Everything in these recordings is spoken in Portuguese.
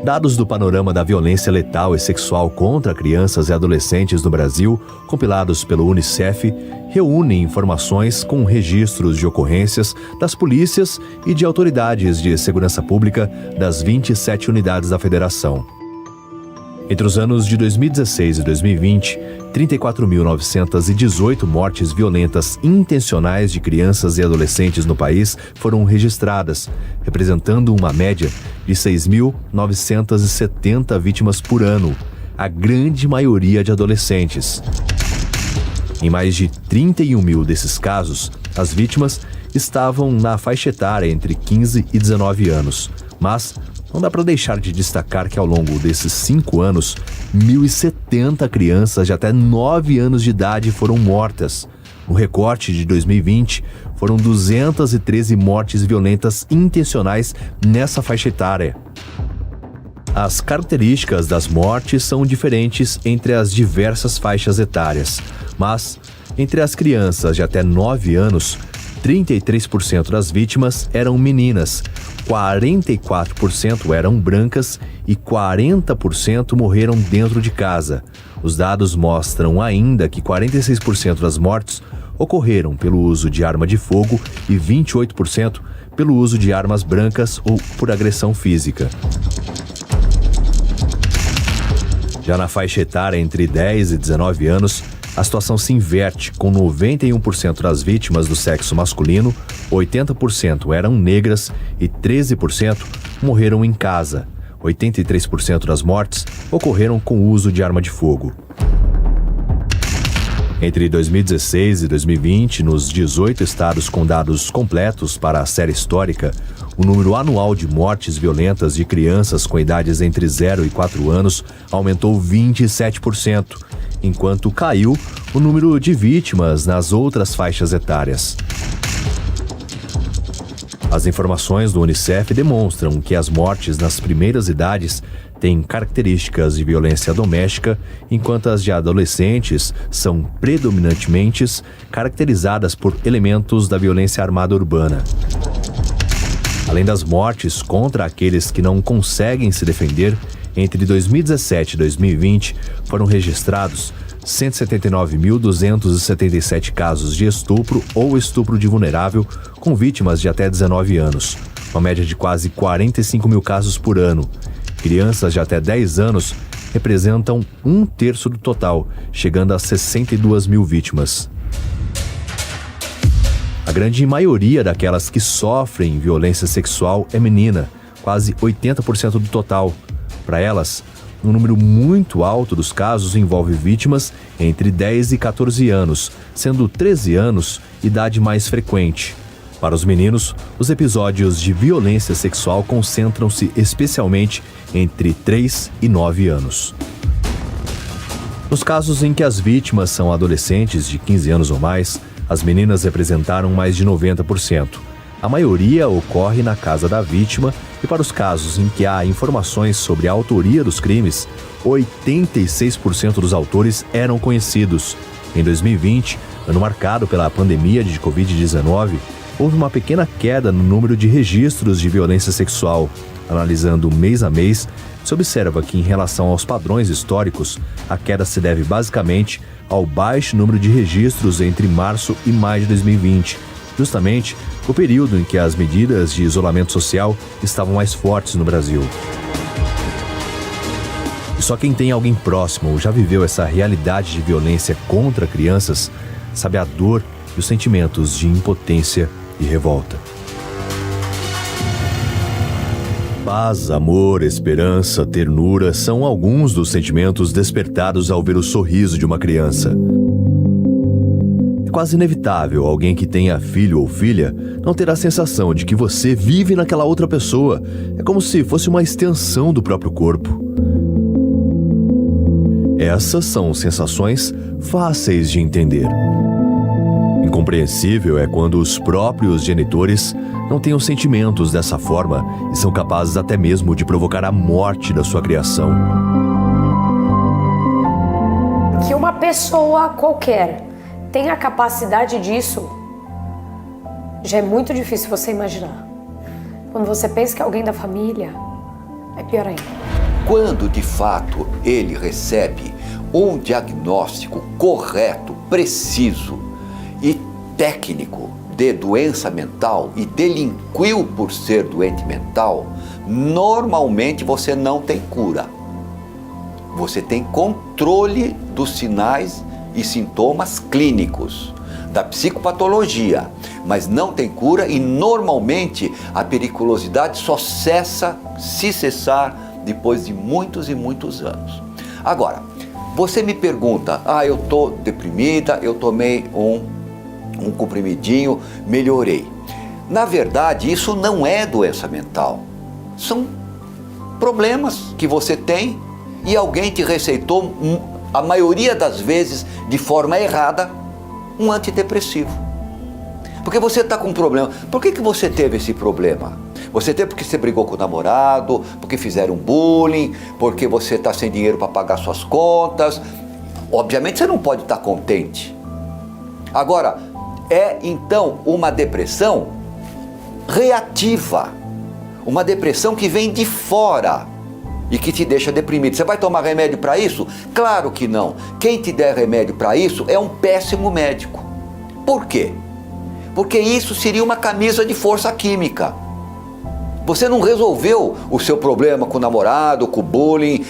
Dados do panorama da violência letal e sexual contra crianças e adolescentes no Brasil, compilados pelo Unicef, reúnem informações com registros de ocorrências das polícias e de autoridades de segurança pública das 27 unidades da federação. Entre os anos de 2016 e 2020, 34.918 mortes violentas intencionais de crianças e adolescentes no país foram registradas, representando uma média de 6.970 vítimas por ano, a grande maioria de adolescentes. Em mais de 31 mil desses casos, as vítimas estavam na faixa etária entre 15 e 19 anos, mas não dá para deixar de destacar que ao longo desses 5 anos, 1.070 crianças de até 9 anos de idade foram mortas. No recorte de 2020, foram 213 mortes violentas intencionais nessa faixa etária. As características das mortes são diferentes entre as diversas faixas etárias, mas entre as crianças de até 9 anos, 33% das vítimas eram meninas, 44% eram brancas e 40% morreram dentro de casa. Os dados mostram ainda que 46% das mortes ocorreram pelo uso de arma de fogo e 28% pelo uso de armas brancas ou por agressão física. Já na faixa etária entre 10 e 19 anos, a situação se inverte, com 91% das vítimas do sexo masculino, 80% eram negras e 13% morreram em casa. 83% das mortes ocorreram com o uso de arma de fogo. Entre 2016 e 2020, nos 18 estados com dados completos para a série histórica, o número anual de mortes violentas de crianças com idades entre 0 e 4 anos aumentou 27%, enquanto caiu o número de vítimas nas outras faixas etárias. As informações do Unicef demonstram que as mortes nas primeiras idades têm características de violência doméstica, enquanto as de adolescentes são predominantemente caracterizadas por elementos da violência armada urbana. Além das mortes contra aqueles que não conseguem se defender, entre 2017 e 2020 foram registrados 179.277 casos de estupro ou estupro de vulnerável com vítimas de até 19 anos, uma média de quase 45 mil casos por ano. Crianças de até 10 anos representam 1/3 do total, chegando a 62 mil vítimas. A grande maioria daquelas que sofrem violência sexual é menina, quase 80% do total. Para elas, um número muito alto dos casos envolve vítimas entre 10 e 14 anos, sendo 13 anos idade mais frequente. Para os meninos, os episódios de violência sexual concentram-se especialmente entre 3 e 9 anos. Nos casos em que as vítimas são adolescentes de 15 anos ou mais, as meninas representaram mais de 90%. A maioria ocorre na casa da vítima e para os casos em que há informações sobre a autoria dos crimes, 86% dos autores eram conhecidos. Em 2020, ano marcado pela pandemia de Covid-19, houve uma pequena queda no número de registros de violência sexual. Analisando mês a mês, se observa que, em relação aos padrões históricos, a queda se deve basicamente ao baixo número de registros entre março e maio de 2020, justamente o período em que as medidas de isolamento social estavam mais fortes no Brasil. E só quem tem alguém próximo ou já viveu essa realidade de violência contra crianças sabe a dor e os sentimentos de impotência e revolta. Paz, amor, esperança, ternura são alguns dos sentimentos despertados ao ver o sorriso de uma criança. É quase inevitável alguém que tenha filho ou filha não ter a sensação de que você vive naquela outra pessoa. É como se fosse uma extensão do próprio corpo. Essas são sensações fáceis de entender. Incompreensível é quando os próprios genitores não têm os sentimentos dessa forma e são capazes até mesmo de provocar a morte da sua criação. Que uma pessoa qualquer tenha a capacidade disso, já é muito difícil você imaginar. Quando você pensa que é alguém da família, é pior ainda. quando de fato ele recebe um diagnóstico correto, preciso e técnico de doença mental e delinquiu por ser doente mental, normalmente você não tem cura. Você tem controle dos sinais e sintomas clínicos da psicopatologia, mas não tem cura e normalmente a periculosidade só cessa, se cessar, depois de muitos e muitos anos. Agora, você me pergunta, eu estou deprimida, eu tomei um comprimidinho, melhorei. Na verdade, isso não é doença mental. São problemas que você tem e alguém te receitou, a maioria das vezes, de forma errada, um antidepressivo. Porque você está com um problema. Por que você teve esse problema? Você teve porque você brigou com o namorado, porque fizeram bullying, porque você está sem dinheiro para pagar suas contas. Obviamente você não pode estar contente. Agora, é então uma depressão reativa. Uma depressão que vem de fora e que te deixa deprimido. Você vai tomar remédio para isso? Claro que não. Quem te der remédio para isso é um péssimo médico. Por quê? Porque isso seria uma camisa de força química. Você não resolveu o seu problema com o namorado, com o bullying,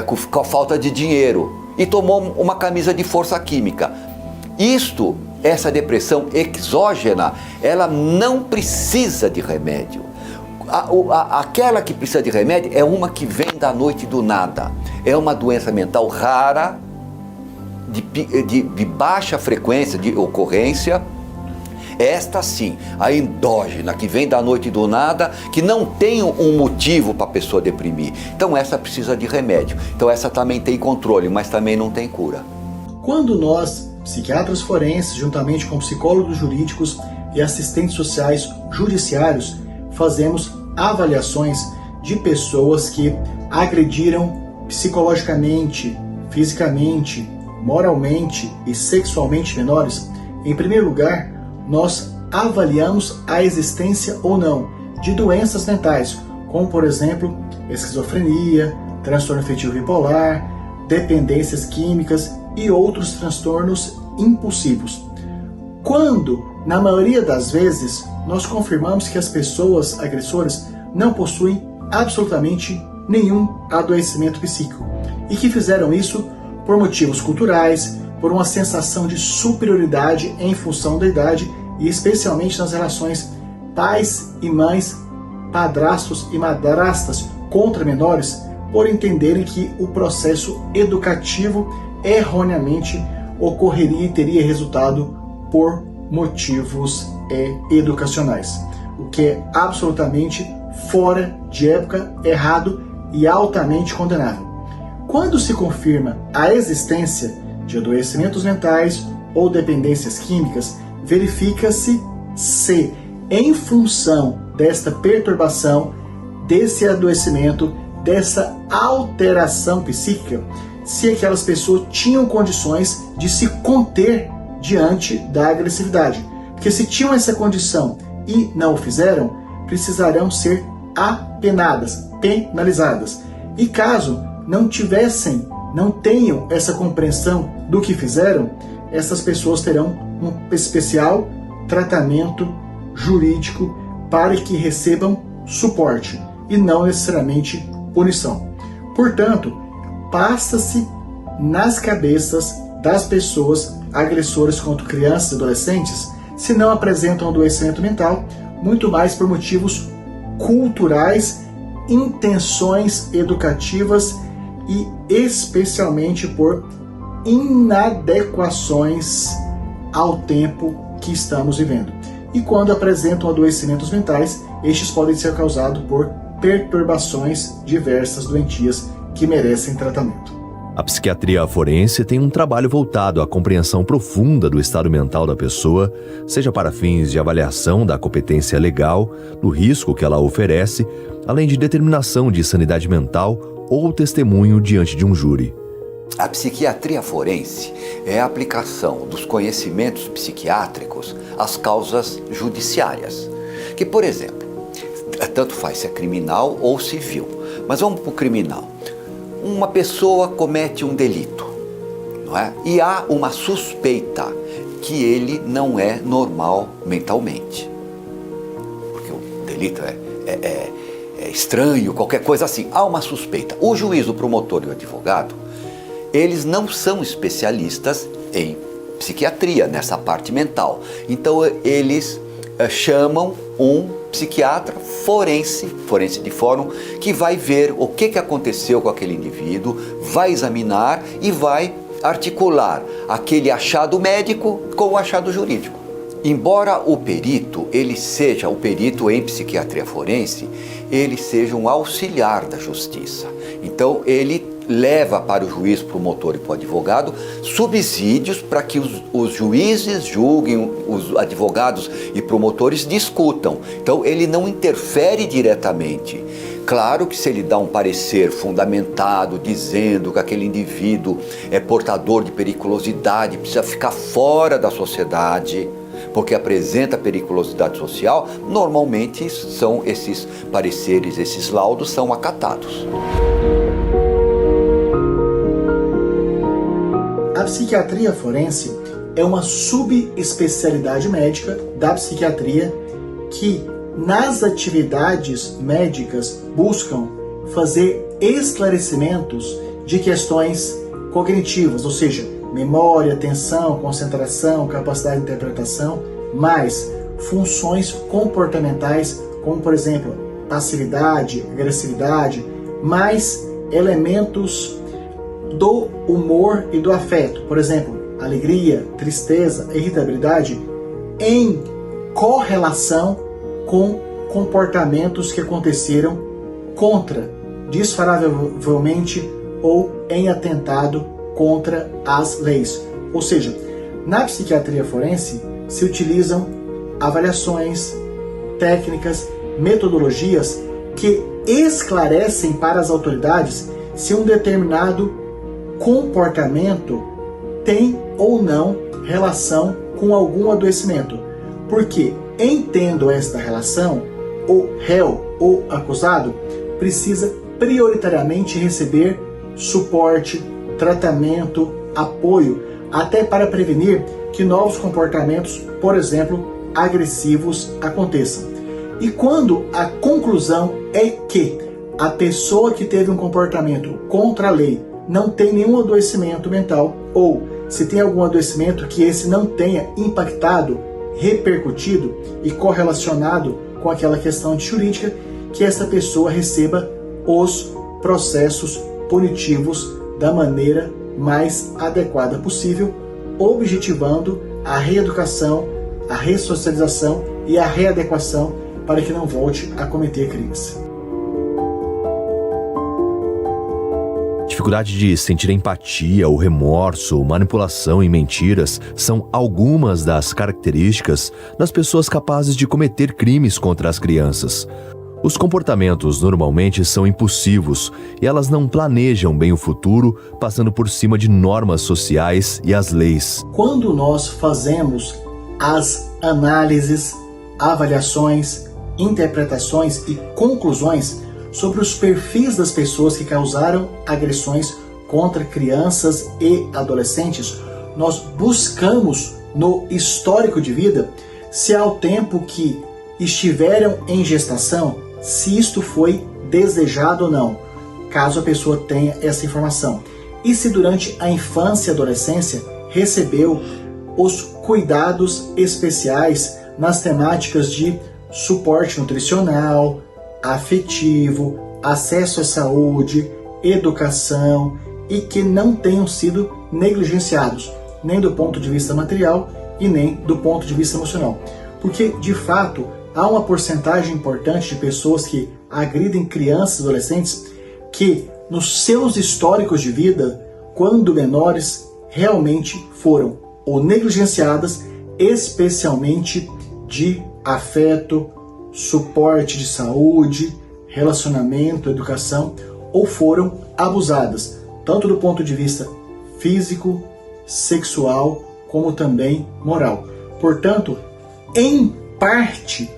com a falta de dinheiro e tomou uma camisa de força química. Essa depressão exógena, ela não precisa de remédio. Aquela que precisa de remédio é uma que vem da noite do nada. É uma doença mental rara, de baixa frequência de ocorrência. Esta sim, a endógena, que vem da noite do nada, que não tem um motivo para a pessoa deprimir. Então essa precisa de remédio. Então essa também tem controle, mas também não tem cura. Quando nós, psiquiatras forenses, juntamente com psicólogos jurídicos e assistentes sociais judiciários, fazemos avaliações de pessoas que agrediram psicologicamente, fisicamente, moralmente e sexualmente menores, em primeiro lugar, nós avaliamos a existência ou não de doenças mentais, como por exemplo, esquizofrenia, transtorno afetivo bipolar, dependências químicas e outros transtornos impulsivos. Quando, na maioria das vezes, nós confirmamos que as pessoas agressoras não possuem absolutamente nenhum adoecimento psíquico e que fizeram isso por motivos culturais, por uma sensação de superioridade em função da idade e especialmente nas relações pais e mães, padrastos e madrastas contra menores, por entenderem que o processo educativo erroneamente ocorreria e teria resultado por motivos educacionais, o que é absolutamente fora de época, errado e altamente condenável. Quando se confirma a existência de adoecimentos mentais ou dependências químicas, verifica-se se, em função desta perturbação, desse adoecimento, dessa alteração psíquica, se aquelas pessoas tinham condições de se conter diante da agressividade. Porque se tinham essa condição e não o fizeram, precisarão ser apenadas, penalizadas. E caso não tenham essa compreensão do que fizeram, essas pessoas terão um especial tratamento jurídico para que recebam suporte e não necessariamente punição. Portanto, passa-se nas cabeças das pessoas agressoras contra crianças e adolescentes, se não apresentam adoecimento mental, muito mais por motivos culturais, intenções educativas e especialmente por inadequações ao tempo que estamos vivendo. E quando apresentam adoecimentos mentais, estes podem ser causados por perturbações diversas doentias que merecem tratamento. A psiquiatria forense tem um trabalho voltado à compreensão profunda do estado mental da pessoa, seja para fins de avaliação da competência legal, do risco que ela oferece, além de determinação de sanidade mental ou testemunho diante de um júri. A psiquiatria forense é a aplicação dos conhecimentos psiquiátricos às causas judiciárias, que, por exemplo, tanto faz se é criminal ou civil. Mas vamos para o criminal. Uma pessoa comete um delito, não é? E há uma suspeita que ele não é normal mentalmente. Porque o delito é estranho, qualquer coisa assim. Há uma suspeita. O juiz, o promotor e o advogado, eles não são especialistas em psiquiatria, nessa parte mental. Então eles chamam um psiquiatra forense de fórum, que vai ver o que aconteceu com aquele indivíduo, vai examinar e vai articular aquele achado médico com o achado jurídico. Embora o perito em psiquiatria forense, ele seja um auxiliar da justiça. Então ele leva para o juiz, promotor e para o advogado subsídios para que os juízes julguem, os advogados e promotores discutam. Então ele não interfere diretamente. Claro que se ele dá um parecer fundamentado, dizendo que aquele indivíduo é portador de periculosidade, precisa ficar fora da sociedade, porque apresenta periculosidade social, normalmente são esses pareceres, esses laudos são acatados. A psiquiatria forense é uma subespecialidade médica da psiquiatria que, nas atividades médicas, buscam fazer esclarecimentos de questões cognitivas, ou seja, memória, atenção, concentração, capacidade de interpretação, mais funções comportamentais, como, por exemplo, passividade, agressividade, mais elementos do humor e do afeto, por exemplo, alegria, tristeza, irritabilidade, em correlação com comportamentos que aconteceram desfavoravelmente ou em atentado contra as leis. Ou seja, na psiquiatria forense se utilizam avaliações, técnicas, metodologias que esclarecem para as autoridades se um determinado comportamento tem ou não relação com algum adoecimento. Porque, entendo esta relação, o réu ou acusado precisa prioritariamente receber suporte, tratamento, apoio, até para prevenir que novos comportamentos, por exemplo, agressivos, aconteçam. E quando a conclusão é que a pessoa que teve um comportamento contra a lei não tem nenhum adoecimento mental, ou se tem algum adoecimento que esse não tenha impactado, repercutido e correlacionado com aquela questão jurídica, que essa pessoa receba os processos punitivos da maneira mais adequada possível, objetivando a reeducação, a ressocialização e a readequação para que não volte a cometer crimes. Dificuldade de sentir empatia, ou remorso, manipulação e mentiras são algumas das características das pessoas capazes de cometer crimes contra as crianças. Os comportamentos normalmente são impulsivos e elas não planejam bem o futuro, passando por cima de normas sociais e as leis. Quando nós fazemos as análises, avaliações, interpretações e conclusões sobre os perfis das pessoas que causaram agressões contra crianças e adolescentes, nós buscamos no histórico de vida se ao tempo que estiveram em gestação, se isto foi desejado ou não, caso a pessoa tenha essa informação. E se durante a infância e adolescência recebeu os cuidados especiais nas temáticas de suporte nutricional, afetivo, acesso à saúde, educação, e que não tenham sido negligenciados, nem do ponto de vista material e nem do ponto de vista emocional. Porque, de fato, há uma porcentagem importante de pessoas que agridem crianças e adolescentes que, nos seus históricos de vida, quando menores, realmente foram ou negligenciadas, especialmente de afeto, suporte de saúde, relacionamento, educação, ou foram abusadas, tanto do ponto de vista físico, sexual, como também moral. Portanto, em parte,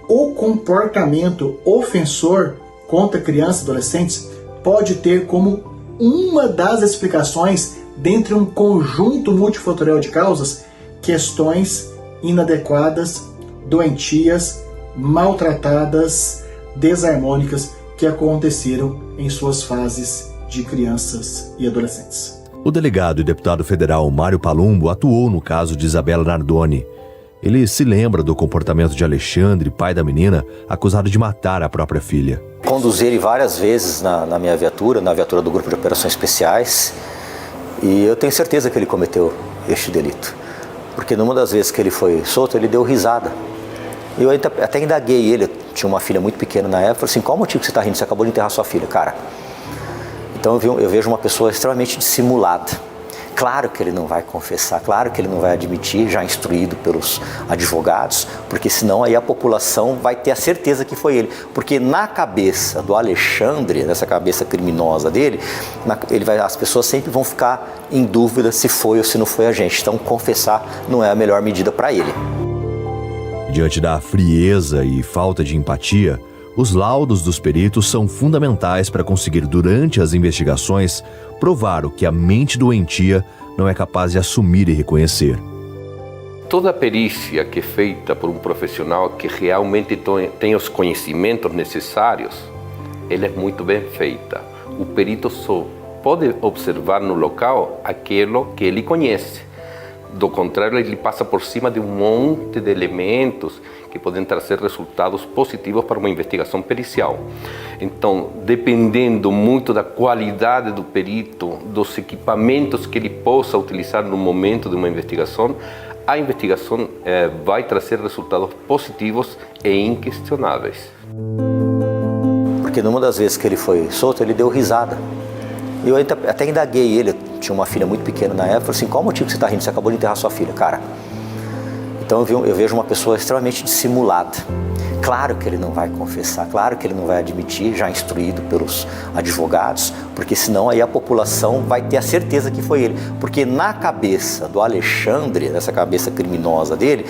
o comportamento ofensor contra crianças e adolescentes pode ter como uma das explicações, dentre um conjunto multifatorial de causas, questões inadequadas, doentias, maltratadas, desarmônicas que aconteceram em suas fases de crianças e adolescentes. O delegado e deputado federal Mário Palumbo atuou no caso de Isabela Nardoni. Ele se lembra do comportamento de Alexandre, pai da menina, acusado de matar a própria filha. Conduzi ele várias vezes na minha viatura, na viatura do Grupo de Operações Especiais, e eu tenho certeza que ele cometeu este delito. Porque numa das vezes que ele foi solto, ele deu risada. Eu até indaguei ele, eu tinha uma filha muito pequena na época, falei assim, qual o motivo que você está rindo? Você acabou de enterrar sua filha, cara. Então eu vejo uma pessoa extremamente dissimulada. Claro que ele não vai confessar, claro que ele não vai admitir, já instruído pelos advogados, porque senão aí a população vai ter a certeza que foi ele. Porque na cabeça do Alexandre, nessa cabeça criminosa dele, as pessoas sempre vão ficar em dúvida se foi ou se não foi a gente. Então confessar não é a melhor medida para ele. Diante da frieza e falta de empatia, os laudos dos peritos são fundamentais para conseguir, durante as investigações, provar o que a mente doentia não é capaz de assumir e reconhecer. Toda perícia que é feita por um profissional que realmente tem os conhecimentos necessários, ela é muito bem feita. O perito só pode observar no local aquilo que ele conhece. Do contrário, ele passa por cima de um monte de elementos que podem trazer resultados positivos para uma investigação pericial. Então, dependendo muito da qualidade do perito, dos equipamentos que ele possa utilizar no momento de uma investigação, a investigação vai trazer resultados positivos e inquestionáveis. Porque numa das vezes que ele foi solto, ele deu risada. Eu até indaguei ele, eu tinha uma filha muito pequena na época, falei assim, qual o motivo que você está rindo? Você acabou de enterrar sua filha, cara. Então eu vejo uma pessoa extremamente dissimulada. Claro que ele não vai confessar, claro que ele não vai admitir, já instruído pelos advogados, porque senão aí a população vai ter a certeza que foi ele. Porque na cabeça do Alexandre, nessa cabeça criminosa dele,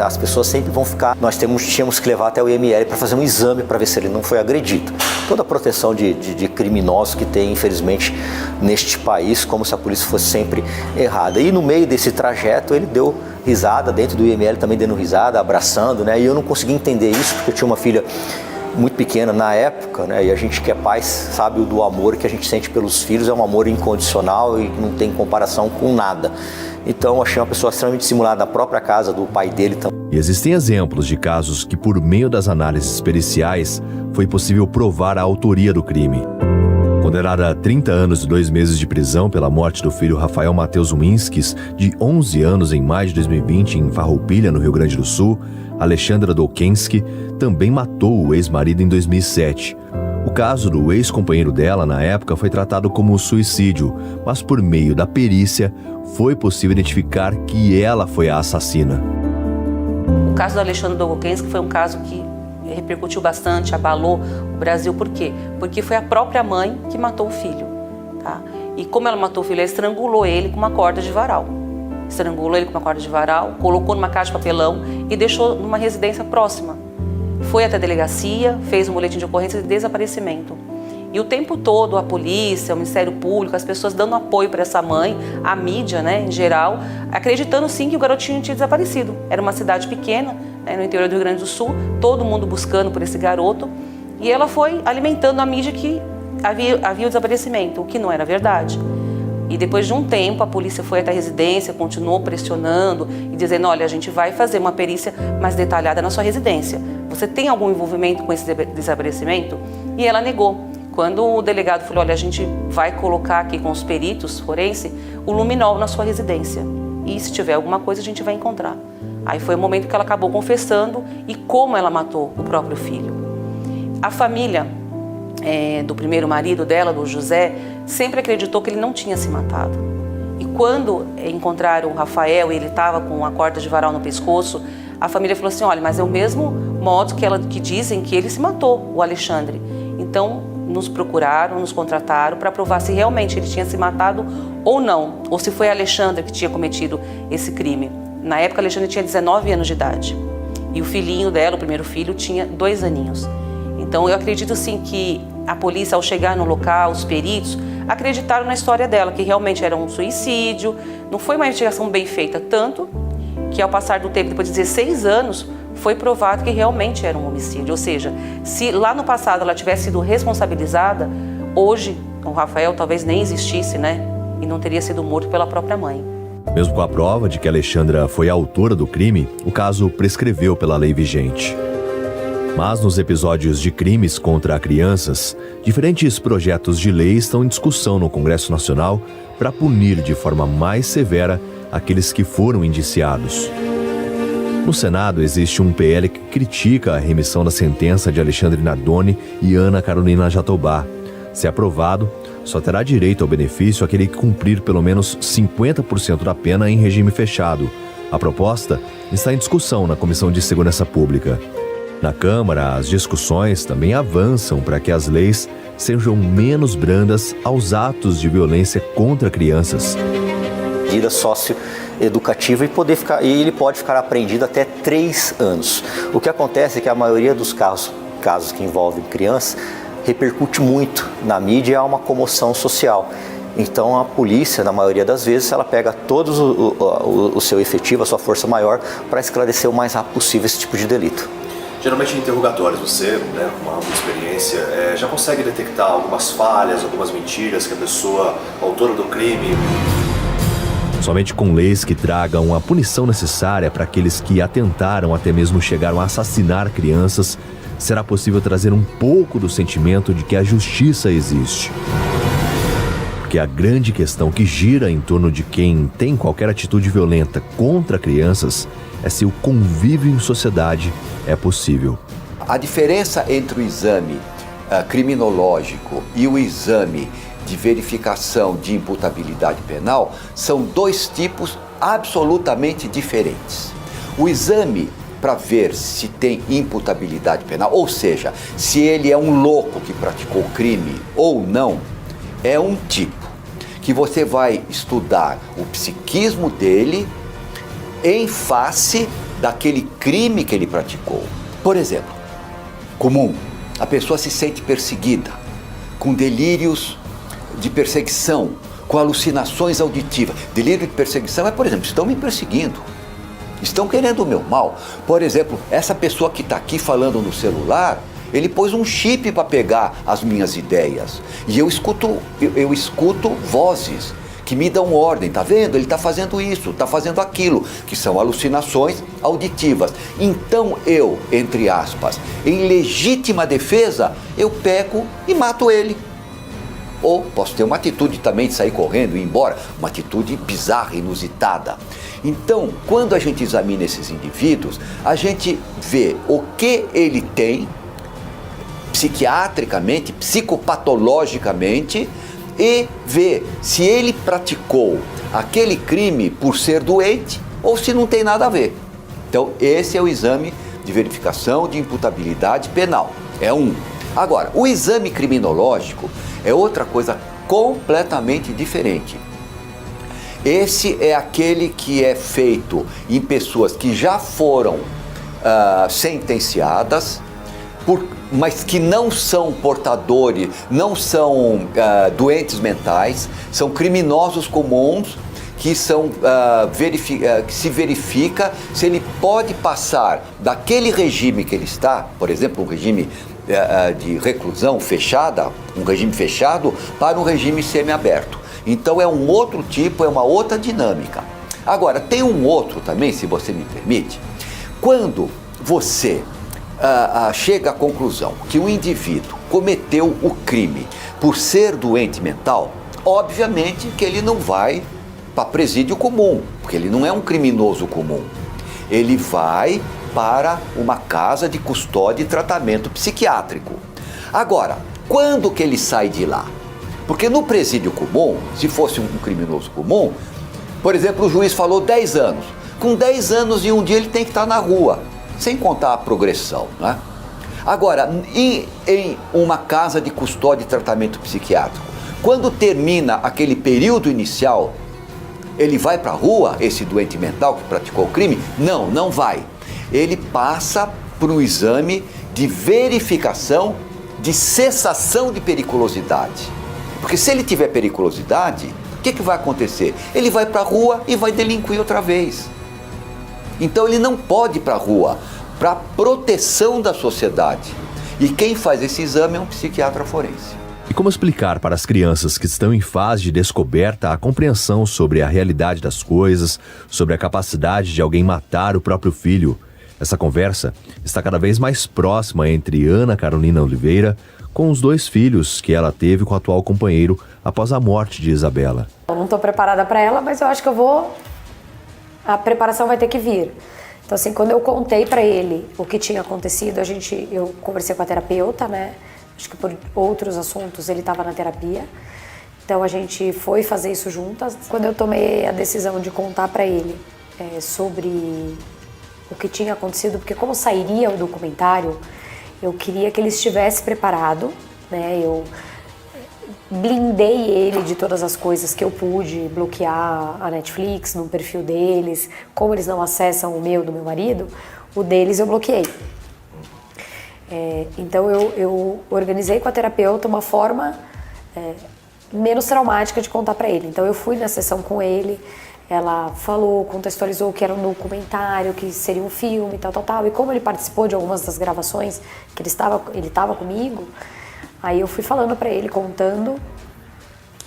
as pessoas sempre vão ficar... Nós tínhamos que levar até o IML para fazer um exame para ver se ele não foi agredido. Toda a proteção de criminosos que tem, infelizmente, neste país, como se a polícia fosse sempre errada. E no meio desse trajeto ele deu risada, dentro do IML também dando risada, abraçando, né? E eu não consegui entender isso, porque eu tinha uma filha muito pequena na época, né? E a gente que é pai sabe do amor que a gente sente pelos filhos, é um amor incondicional e não tem comparação com nada. Então eu achei uma pessoa extremamente dissimulada na própria casa do pai dele também. E existem exemplos de casos que, por meio das análises periciais, foi possível provar a autoria do crime. Condenada a 30 anos e 2 meses de prisão pela morte do filho Rafael Matheus Winskis, de 11 anos, em maio de 2020, em Farroupilha, no Rio Grande do Sul, Alexandra Dolkenski também matou o ex-marido em 2007. O caso do ex-companheiro dela, na época, foi tratado como suicídio, mas por meio da perícia foi possível identificar que ela foi a assassina. O caso do Alexandre Dolkenski foi um caso que repercutiu bastante, abalou o Brasil. Por quê? Porque foi a própria mãe que matou o filho. Tá? E como ela matou o filho, ela estrangulou ele com uma corda de varal. Estrangulou ele com uma corda de varal, colocou numa caixa de papelão e deixou numa residência próxima. Foi até a delegacia, fez um boletim de ocorrência de desaparecimento. E o tempo todo a polícia, o Ministério Público, as pessoas dando apoio para essa mãe, a mídia, né, em geral, acreditando sim que o garotinho tinha desaparecido. Era uma cidade pequena, né, no interior do Rio Grande do Sul, todo mundo buscando por esse garoto. E ela foi alimentando a mídia que havia o desaparecimento, o que não era verdade. E depois de um tempo, a polícia foi até a residência, continuou pressionando e dizendo, olha, a gente vai fazer uma perícia mais detalhada na sua residência. Você tem algum envolvimento com esse desaparecimento? E ela negou. Quando o delegado falou, olha, a gente vai colocar aqui com os peritos forense o luminol na sua residência. E se tiver alguma coisa, a gente vai encontrar. Aí foi o momento que ela acabou confessando e como ela matou o próprio filho. A família do primeiro marido dela, do José, sempre acreditou que ele não tinha se matado. E quando encontraram o Rafael e ele estava com a corda de varal no pescoço, a família falou assim, olha, mas é o mesmo modo que dizem que ele se matou, o Alexandre. Então, nos procuraram, nos contrataram para provar se realmente ele tinha se matado ou não, ou se foi a Alexandra que tinha cometido esse crime. Na época, a Alexandra tinha 19 anos de idade e o filhinho dela, o primeiro filho, tinha 2 aninhos. Então eu acredito sim que a polícia, ao chegar no local, os peritos, acreditaram na história dela, que realmente era um suicídio, não foi uma investigação bem feita, tanto que ao passar do tempo, depois de 16 anos, foi provado que realmente era um homicídio. Ou seja, se lá no passado ela tivesse sido responsabilizada, hoje o Rafael talvez nem existisse, né? E não teria sido morto pela própria mãe. Mesmo com a prova de que Alexandra foi a autora do crime, o caso prescreveu pela lei vigente. Mas nos episódios de crimes contra crianças, diferentes projetos de lei estão em discussão no Congresso Nacional para punir de forma mais severa aqueles que foram indiciados. No Senado existe um PL que critica a remissão da sentença de Alexandre Nardoni e Ana Carolina Jatobá. Se aprovado, só terá direito ao benefício aquele que cumprir pelo menos 50% da pena em regime fechado. A proposta está em discussão na Comissão de Segurança Pública. Na Câmara, as discussões também avançam para que as leis sejam menos brandas aos atos de violência contra crianças. Medida socioeducativa e ele pode ficar apreendido até 3 anos. O que acontece é que a maioria dos casos que envolvem crianças repercute muito na mídia e há uma comoção social. Então a polícia, na maioria das vezes, ela pega todo o seu efetivo, a sua força maior, para esclarecer o mais rápido possível esse tipo de delito. Geralmente em interrogatórios, você, com uma ampla experiência, já consegue detectar algumas falhas, algumas mentiras que a pessoa, autora do crime... Somente com leis que tragam a punição necessária para aqueles que atentaram, até mesmo chegaram a assassinar crianças, será possível trazer um pouco do sentimento de que a justiça existe. Porque a grande questão que gira em torno de quem tem qualquer atitude violenta contra crianças é se o convívio em sociedade é possível. A diferença entre o exame criminológico e o exame de verificação de imputabilidade penal são 2 tipos absolutamente diferentes. O exame para ver se tem imputabilidade penal, ou seja, se ele é um louco que praticou crime ou não, é um tipo que você vai estudar o psiquismo dele em face daquele crime que ele praticou. Por exemplo, comum, a pessoa se sente perseguida, com delírios de perseguição, com alucinações auditivas. Delírio de perseguição é, por exemplo, estão me perseguindo, estão querendo o meu mal. Por exemplo, essa pessoa que está aqui falando no celular, ele pôs um chip para pegar as minhas ideias. E eu escuto vozes que me dão ordem, tá vendo? Ele está fazendo isso, está fazendo aquilo, que são alucinações auditivas. Então eu, entre aspas, em legítima defesa, eu pego e mato ele. Ou posso ter uma atitude também de sair correndo e ir embora, uma atitude bizarra, inusitada. Então, quando a gente examina esses indivíduos, a gente vê o que ele tem psiquiatricamente, psicopatologicamente, e vê se ele praticou aquele crime por ser doente ou se não tem nada a ver. Então, esse é o exame de verificação de imputabilidade penal. É um. Agora, o exame criminológico é outra coisa completamente diferente. Esse é aquele que é feito em pessoas que já foram sentenciadas, mas que não são portadores, não são doentes mentais, são criminosos comuns que se verifica se ele pode passar daquele regime que ele está, por exemplo, um regime de reclusão fechada, um regime fechado, para um regime semiaberto. Então é um outro tipo, é uma outra dinâmica. Agora, tem um outro também, se você me permite, quando você chega à conclusão que o indivíduo cometeu o crime por ser doente mental, obviamente que ele não vai para presídio comum, porque ele não é um criminoso comum. Ele vai para uma casa de custódia e tratamento psiquiátrico. Agora, quando que ele sai de lá? Porque no presídio comum, se fosse um criminoso comum, por exemplo, o juiz falou 10 anos. Com 10 anos e um dia ele tem que estar na rua, sem contar a progressão, né? Agora, em uma casa de custódia e tratamento psiquiátrico, quando termina aquele período inicial, ele vai para a rua, esse doente mental que praticou o crime? Não, não vai. Ele passa por um exame de verificação, de cessação de periculosidade. Porque se ele tiver periculosidade, o que vai acontecer? Ele vai para a rua e vai delinquir outra vez. Então ele não pode ir para a rua, para proteção da sociedade. E quem faz esse exame é um psiquiatra forense. E como explicar para as crianças que estão em fase de descoberta a compreensão sobre a realidade das coisas, sobre a capacidade de alguém matar o próprio filho? Essa conversa está cada vez mais próxima entre Ana Carolina Oliveira com os 2 filhos que ela teve com o atual companheiro após a morte de Isabela. Eu não estou preparada para ela, mas eu acho que a preparação vai ter que vir. Então, assim, quando eu contei para ele o que tinha acontecido, eu conversei com a terapeuta, né? Acho que por outros assuntos ele estava na terapia. Então a gente foi fazer isso juntas. Quando eu tomei a decisão de contar para ele sobre o que tinha acontecido, porque como sairia o documentário, eu queria que ele estivesse preparado, né? Eu blindei ele de todas as coisas que eu pude bloquear a Netflix no perfil deles. Como eles não acessam o meu, do meu marido, o deles eu bloqueei. Então eu organizei com a terapeuta uma forma menos traumática de contar para ele. Então eu fui na sessão com ele, ela falou, contextualizou que era um documentário, que seria um filme, tal. E como ele participou de algumas das gravações, que ele estava comigo, aí eu fui falando para ele, contando.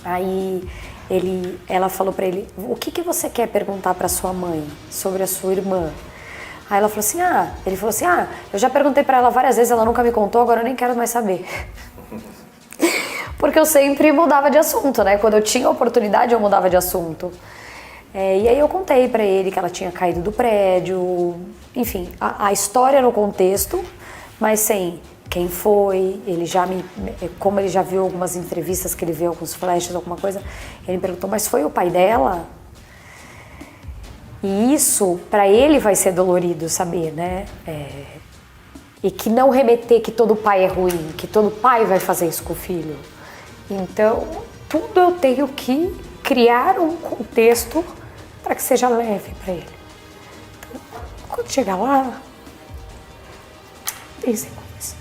Aí ela falou para ele: o que você quer perguntar para sua mãe sobre a sua irmã? Aí ela falou assim, ele falou assim, eu já perguntei pra ela várias vezes, ela nunca me contou, agora eu nem quero mais saber. Porque eu sempre mudava de assunto, né? Quando eu tinha oportunidade, eu mudava de assunto. E aí eu contei pra ele que ela tinha caído do prédio, enfim, a história no contexto, mas sem quem foi, como ele já viu algumas entrevistas, que ele viu alguns flashes, alguma coisa, ele me perguntou, mas foi o pai dela? E isso, para ele, vai ser dolorido saber, né? E que não remeter que todo pai é ruim, que todo pai vai fazer isso com o filho. Então, tudo eu tenho que criar um contexto para que seja leve para ele. Então, quando chegar lá, pense com isso.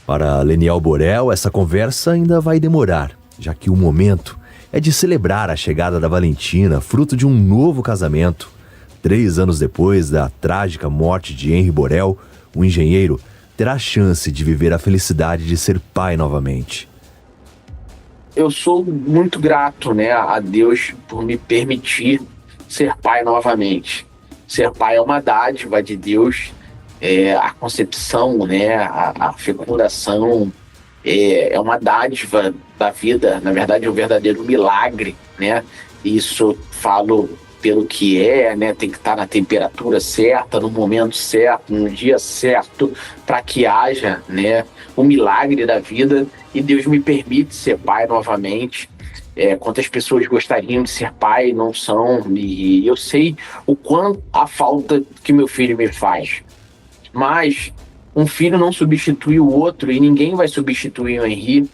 Para Leniel Borel, essa conversa ainda vai demorar, já que o momento é de celebrar a chegada da Valentina, fruto de um novo casamento. 3 anos depois da trágica morte de Henri Borel, o engenheiro terá a chance de viver a felicidade de ser pai novamente. Eu sou muito grato, né, a Deus por me permitir ser pai novamente. Ser pai é uma dádiva de Deus, a concepção, né, a fecundação é uma dádiva da vida, na verdade é um verdadeiro milagre, né? Isso falo pelo que né? Tem que estar na temperatura certa, no momento certo, no dia certo, para que haja, né, o milagre da vida. E Deus me permite ser pai novamente. Quantas pessoas gostariam de ser pai e não são, e eu sei o quanto a falta que meu filho me faz. Mas um filho não substitui o outro e ninguém vai substituir o Henri.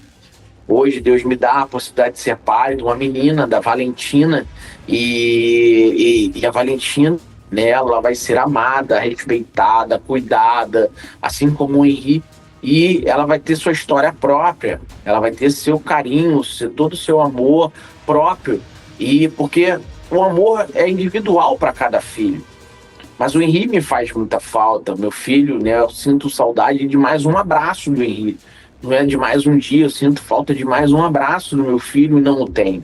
Hoje Deus me dá a possibilidade de ser pai de uma menina, da Valentina, e a Valentina, né, ela vai ser amada, respeitada, cuidada, assim como o Henri, e ela vai ter sua história própria, ela vai ter seu carinho, todo o seu amor próprio, e porque o amor é individual para cada filho. Mas o Henri me faz muita falta, meu filho, né, eu sinto saudade de mais um abraço do Henri. Não é de mais um dia, eu sinto falta de mais um abraço do meu filho e não o tenho.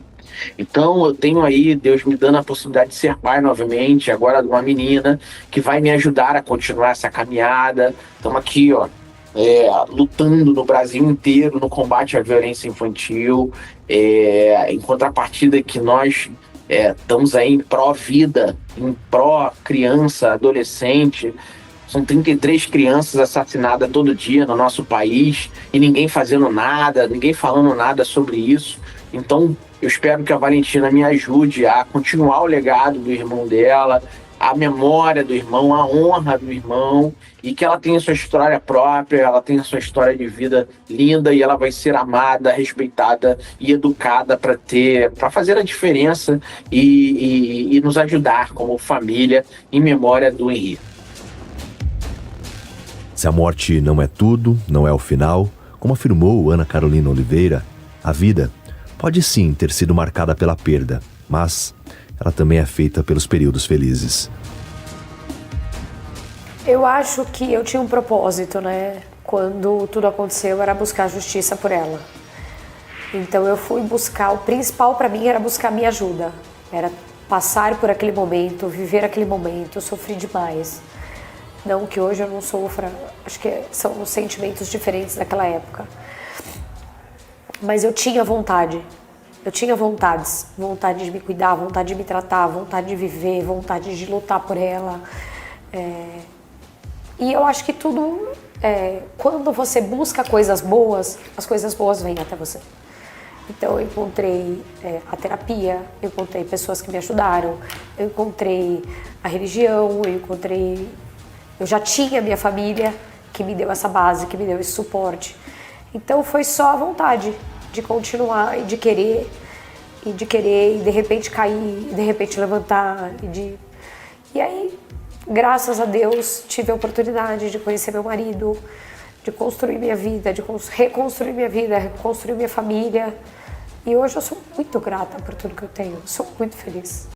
Então eu tenho aí Deus me dando a possibilidade de ser pai novamente, agora de uma menina que vai me ajudar a continuar essa caminhada. Estamos aqui, lutando no Brasil inteiro no combate à violência infantil, em contrapartida que nós estamos aí em pró-vida, em pró-criança, adolescente. São 33 crianças assassinadas todo dia no nosso país e ninguém fazendo nada, ninguém falando nada sobre isso. Então, eu espero que a Valentina me ajude a continuar o legado do irmão dela, a memória do irmão, a honra do irmão, e que ela tenha sua história própria, ela tenha sua história de vida linda e ela vai ser amada, respeitada e educada para fazer a diferença e nos ajudar como família em memória do Henri. Se a morte não é tudo, não é o final, como afirmou Ana Carolina Oliveira, a vida pode sim ter sido marcada pela perda, mas ela também é feita pelos períodos felizes. Eu acho que eu tinha um propósito, né? Quando tudo aconteceu, era buscar justiça por ela. Então eu fui buscar, o principal para mim era buscar minha ajuda. Era passar por aquele momento, viver aquele momento. Eu sofri demais. Não que hoje eu não sofra, acho que são sentimentos diferentes daquela época. Mas eu tinha vontade. Eu tinha vontades. Vontade de me cuidar, vontade de me tratar, vontade de viver, vontade de lutar por ela. E eu acho que tudo, quando você busca coisas boas, as coisas boas vêm até você. Então eu encontrei a terapia, eu encontrei pessoas que me ajudaram, eu encontrei a religião, eu já tinha minha família que me deu essa base, que me deu esse suporte. Então foi só a vontade de continuar e de querer e de repente cair, e de repente levantar. E aí, graças a Deus, tive a oportunidade de conhecer meu marido, de construir minha vida, de reconstruir minha vida, reconstruir minha família. E hoje eu sou muito grata por tudo que eu tenho, sou muito feliz.